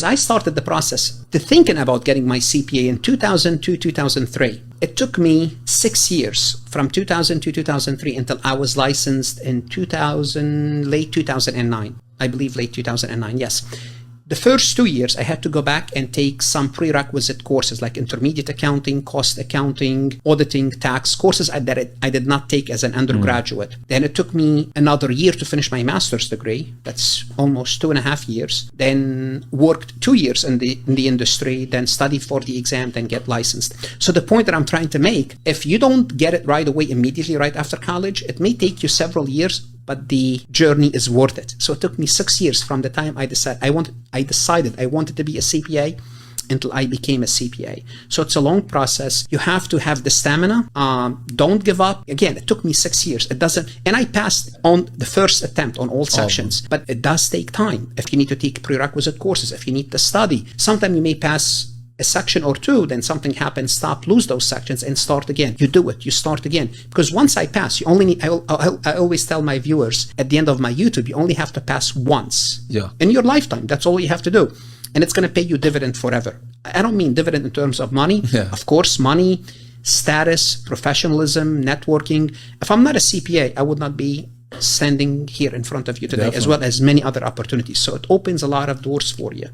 I started the process to thinking about getting my CPA in 2002, 2003. It took me 6 years from 2002, 2003 until I was licensed in late 2009. I believe late 2009, yes. The first 2 years, I had to go back and take some prerequisite courses like intermediate accounting, cost accounting, auditing, tax courses that I did not take as an undergraduate. Then it took me another year to finish my master's degree. That's almost 2.5 years. Then worked 2 years in the industry, then studied for the exam, then get licensed. So the point that I'm trying to make, if you don't get it right away immediately right after college, it may take you several years, but the journey is worth it. So it took me 6 years from the time I decided I wanted to be a CPA until I became a CPA. So it's a long process. You have to have the stamina. Don't give up. Again, it took me 6 years. And I passed on the first attempt on all sections, but it does take time. If you need to take prerequisite courses, if you need to study, sometimes you may pass a section or two, then something happens, lose those sections and start again. You do it, you start again. Because once I pass, you only need, I always tell my viewers at the end of my YouTube, you only have to pass once in your lifetime. That's all you have to do. And it's going to pay you dividend forever. I don't mean dividend in terms of money. Of course, money, status, professionalism, networking. If I'm not a CPA, I would not be standing here in front of you today, as well as many other opportunities. So it opens a lot of doors for you.